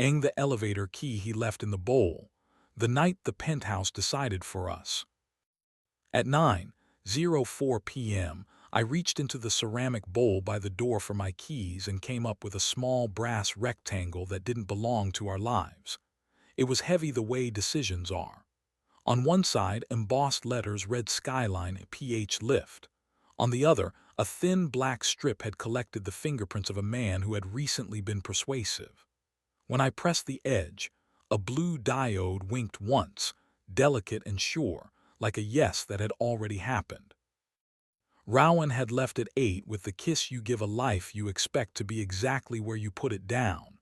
ang the elevator key he left in the bowl, the night the penthouse decided for us. At 9:04 p.m., I reached into the ceramic bowl by the door for my keys and came up with a small brass rectangle that didn't belong to our lives. It was heavy the way decisions are. On one side, embossed letters read Skyline PH Lift. On the other, a thin black strip had collected the fingerprints of a man who had recently been persuasive. When I pressed the edge, a blue diode winked once, delicate and sure, like a yes that had already happened. Rowan had left at 8 with the kiss you give a life you expect to be exactly where you put it down.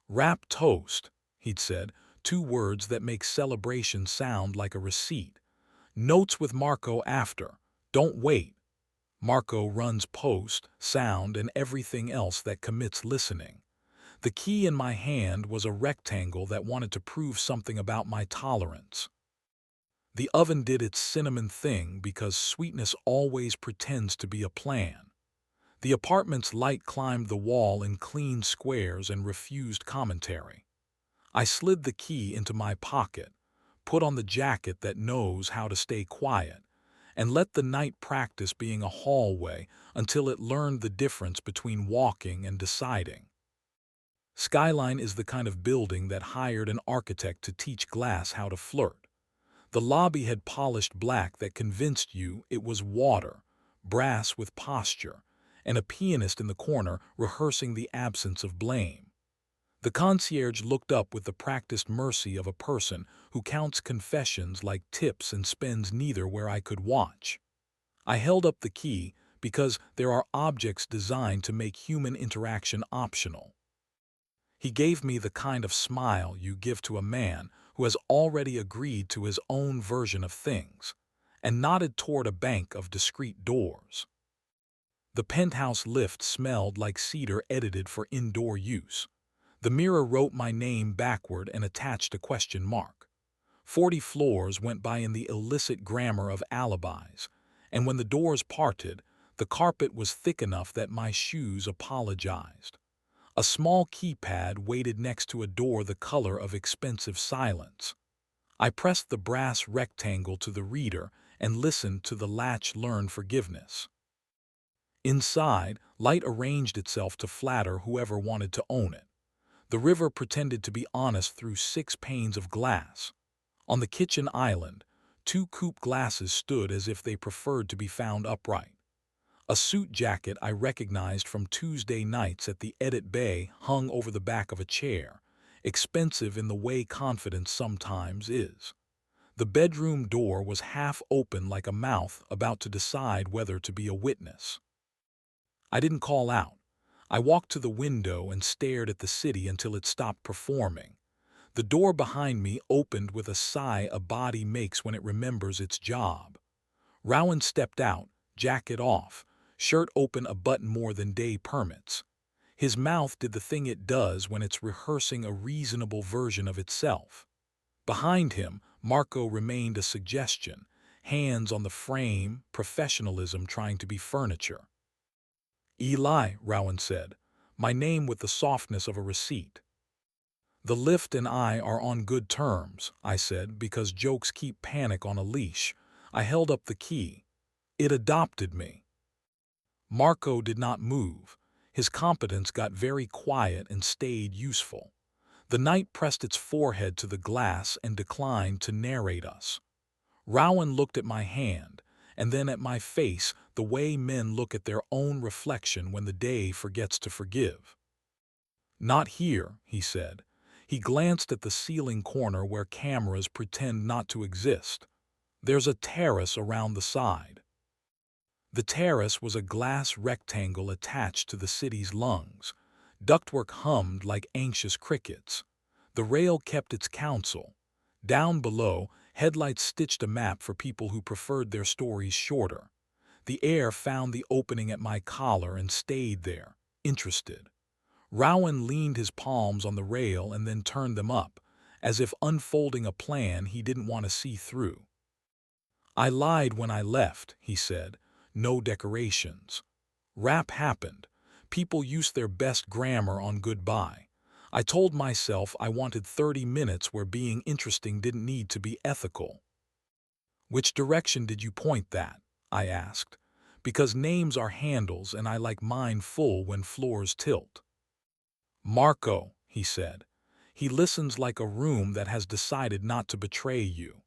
Wrap toast, he'd said, 2 words that make celebration sound like a receipt. Notes with Marco after. Don't wait. Marco runs post, sound, and everything else that commits listening. The key in my hand was a rectangle that wanted to prove something about my tolerance. The oven did its cinnamon thing because sweetness always pretends to be a plan. The apartment's light climbed the wall in clean squares and refused commentary. I slid the key into my pocket, put on the jacket that knows how to stay quiet, and let the night practice being a hallway until it learned the difference between walking and deciding. Skyline is the kind of building that hired an architect to teach glass how to flirt. The lobby had polished black that convinced you it was water, brass with posture, and a pianist in the corner rehearsing the absence of blame. The concierge looked up with the practiced mercy of a person who counts confessions like tips and spends neither where I could watch. I held up the key because there are objects designed to make human interaction optional. He gave me the kind of smile you give to a man who has already agreed to his own version of things, and nodded toward a bank of discreet doors. The penthouse lift smelled like cedar edited for indoor use. The mirror wrote my name backward and attached a question mark. 40 floors went by in the illicit grammar of alibis, and when the doors parted, the carpet was thick enough that my shoes apologized. A small keypad waited next to a door the color of expensive silence. I pressed the brass rectangle to the reader and listened to the latch learn forgiveness. Inside, light arranged itself to flatter whoever wanted to own it. The river pretended to be honest through 6 panes of glass. On the kitchen island, 2 coupe glasses stood as if they preferred to be found upright. A suit jacket I recognized from Tuesday nights at the Edit Bay hung over the back of a chair, expensive in the way confidence sometimes is. The bedroom door was half open like a mouth about to decide whether to be a witness. I didn't call out. I walked to the window and stared at the city until it stopped performing. The door behind me opened with a sigh a body makes when it remembers its job. Rowan stepped out, jacket off, shirt open a button more than day permits. His mouth did the thing it does when it's rehearsing a reasonable version of itself. Behind him, Marco remained a suggestion, hands on the frame, professionalism trying to be furniture. Eli, Rowan said, my name with the softness of a receipt. The lift and I are on good terms, I said, because jokes keep panic on a leash. I held up the key. It adopted me. Marco did not move. His competence got very quiet and stayed useful. The night pressed its forehead to the glass and declined to narrate us. Rowan looked at my hand, and then at my face the way men look at their own reflection when the day forgets to forgive. Not here, he said. He glanced at the ceiling corner where cameras pretend not to exist. There's a terrace around the side. The terrace was a glass rectangle attached to the city's lungs. Ductwork hummed like anxious crickets. The rail kept its counsel. Down below, headlights stitched a map for people who preferred their stories shorter. The air found the opening at my collar and stayed there, interested. Rowan leaned his palms on the rail and then turned them up, as if unfolding a plan he didn't want to see through. I lied when I left, he said. No decorations. Rap happened. People used their best grammar on goodbye. I told myself I wanted 30 minutes where being interesting didn't need to be ethical. Which direction did you point that? I asked. Because names are handles and I like mine full when floors tilt. Marco, he said. He listens like a room that has decided not to betray you.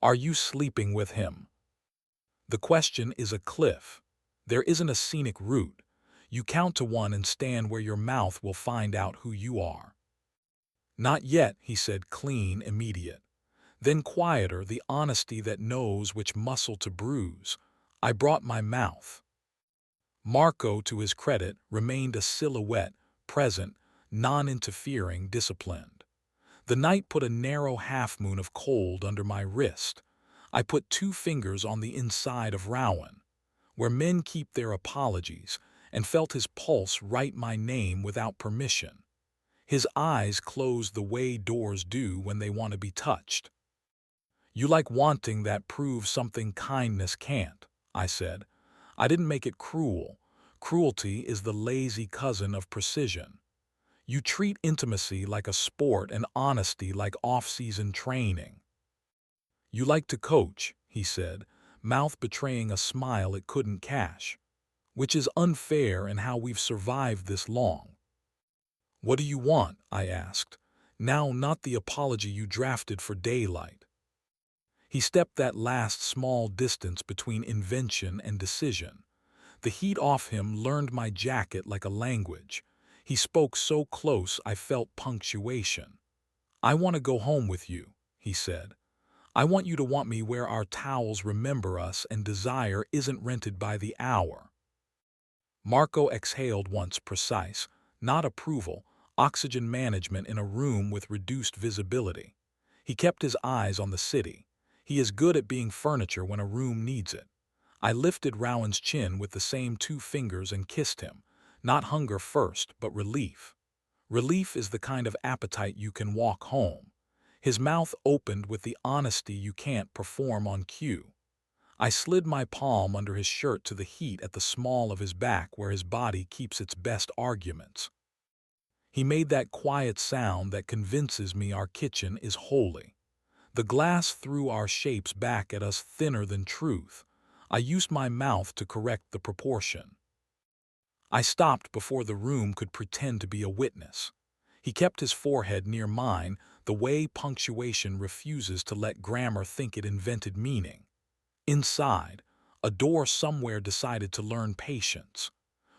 Are you sleeping with him? The question is a cliff. There isn't a scenic route. You count to one and stand where your mouth will find out who you are. Not yet, he said, clean, immediate. Then quieter, the honesty that knows which muscle to bruise. I brought my mouth. Marco, to his credit, remained a silhouette, present, non-interfering, disciplined. The night put a narrow half-moon of cold under my wrist. I put 2 fingers on the inside of Rowan, where men keep their apologies, and felt his pulse write my name without permission. His eyes closed the way doors do when they want to be touched. You like wanting that proves something kindness can't, I said. I didn't make it cruel. Cruelty is the lazy cousin of precision. You treat intimacy like a sport and honesty like off-season training. You like to coach, he said, mouth betraying a smile it couldn't cash, which is unfair in how we've survived this long. What do you want? I asked. Now not the apology you drafted for daylight. He stepped that last small distance between invention and decision. The heat off him learned my jacket like a language. He spoke so close I felt punctuation. I want to go home with you, he said. I want you to want me where our towels remember us and desire isn't rented by the hour. Marco exhaled once, precise, not approval, oxygen management in a room with reduced visibility. He kept his eyes on the city. He is good at being furniture when a room needs it. I lifted Rowan's chin with the same 2 fingers and kissed him. Not hunger first, but relief. Relief is the kind of appetite you can walk home. His mouth opened with the honesty you can't perform on cue. I slid my palm under his shirt to the heat at the small of his back where his body keeps its best arguments. He made that quiet sound that convinces me our kitchen is holy. The glass threw our shapes back at us thinner than truth. I used my mouth to correct the proportion. I stopped before the room could pretend to be a witness. He kept his forehead near mine, the way punctuation refuses to let grammar think it invented meaning. Inside, a door somewhere decided to learn patience.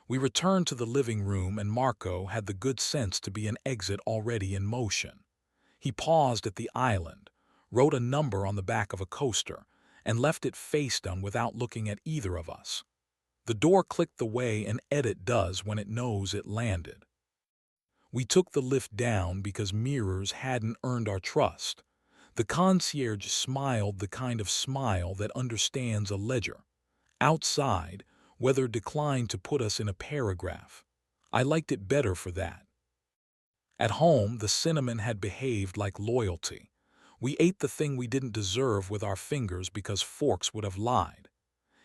We returned to the living room and Marco had the good sense to be an exit already in motion. He paused at the island, wrote a number on the back of a coaster, and left it face down without looking at either of us. The door clicked the way an edit does when it knows it landed. We took the lift down because mirrors hadn't earned our trust. The concierge smiled the kind of smile that understands a ledger. Outside, weather declined to put us in a paragraph. I liked it better for that. At home, the cinnamon had behaved like loyalty. We ate the thing we didn't deserve with our fingers because forks would have lied.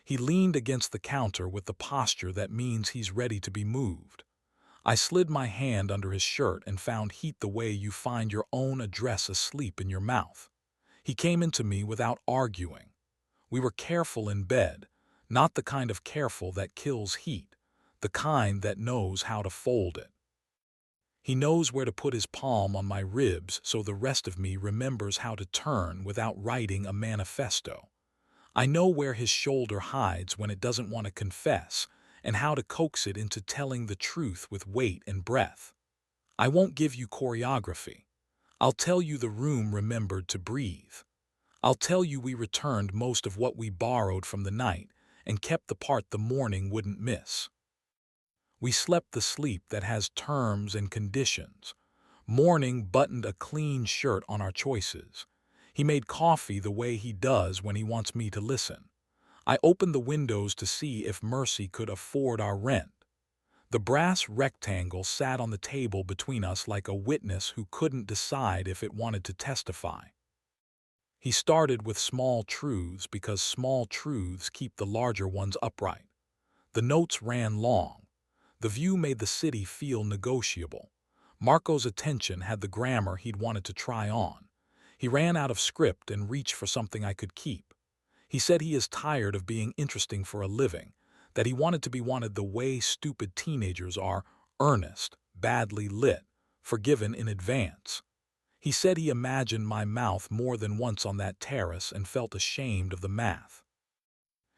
He leaned against the counter with the posture that means he's ready to be moved. I slid my hand under his shirt and found heat the way you find your own address asleep in your mouth. He came into me without arguing. We were careful in bed, not the kind of careful that kills heat, the kind that knows how to fold it. He knows where to put his palm on my ribs so the rest of me remembers how to turn without writing a manifesto. I know where his shoulder hides when it doesn't want to confess and how to coax it into telling the truth with weight and breath. I won't give you choreography. I'll tell you the room remembered to breathe. I'll tell you we returned most of what we borrowed from the night and kept the part the morning wouldn't miss. We slept the sleep that has terms and conditions. Morning buttoned a clean shirt on our choices. He made coffee the way he does when he wants me to listen. I opened the windows to see if Mercy could afford our rent. The brass rectangle sat on the table between us like a witness who couldn't decide if it wanted to testify. He started with small truths because small truths keep the larger ones upright. The notes ran long. The view made the city feel negotiable. Marco's attention had the grammar he'd wanted to try on. He ran out of script and reached for something I could keep. He said he is tired of being interesting for a living, that he wanted to be wanted the way stupid teenagers are, earnest, badly lit, forgiven in advance. He said he imagined my mouth more than once on that terrace and felt ashamed of the math.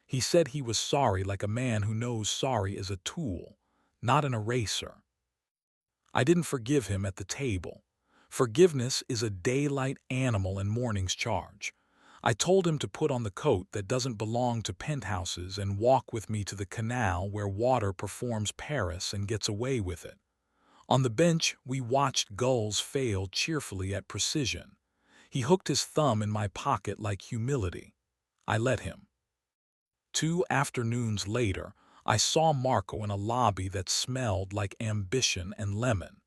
He said he was sorry like a man who knows sorry is a tool, not an eraser. I didn't forgive him at the table. Forgiveness is a daylight animal and morning's charge. I told him to put on the coat that doesn't belong to penthouses and walk with me to the canal where water performs Paris and gets away with it. On the bench, we watched gulls fail cheerfully at precision. He hooked his thumb in my pocket like humility. I let him. 2 afternoons later, I saw Marco in a lobby that smelled like ambition and lemon.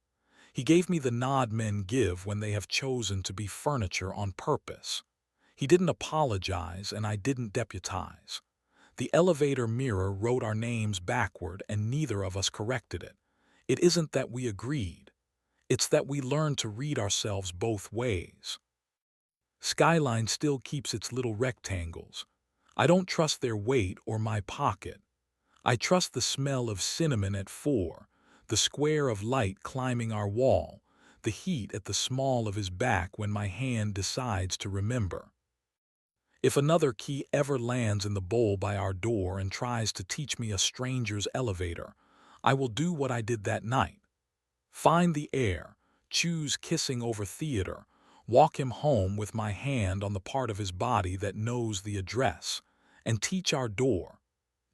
He gave me the nod men give when they have chosen to be furniture on purpose. He didn't apologize and I didn't deputize. The elevator mirror wrote our names backward and neither of us corrected it. It isn't that we agreed. It's that we learned to read ourselves both ways. Skyline still keeps its little rectangles. I don't trust their weight or my pocket. I trust the smell of cinnamon at 4, the square of light climbing our wall, the heat at the small of his back when my hand decides to remember. If another key ever lands in the bowl by our door and tries to teach me a stranger's elevator, I will do what I did that night. Find the air, choose kissing over theater, walk him home with my hand on the part of his body that knows the address, and teach our door,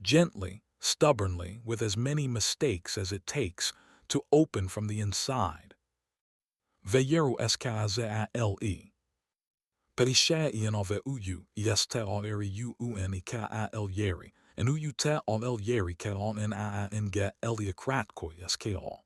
gently, stubbornly, with as many mistakes as it takes, to open from the inside. Veyeru skazale. Perisha ian ove uyu, yeste al eri u un ka el yeri, and uyu te al el yeri ka on en a en ge eliakratko yaskeo.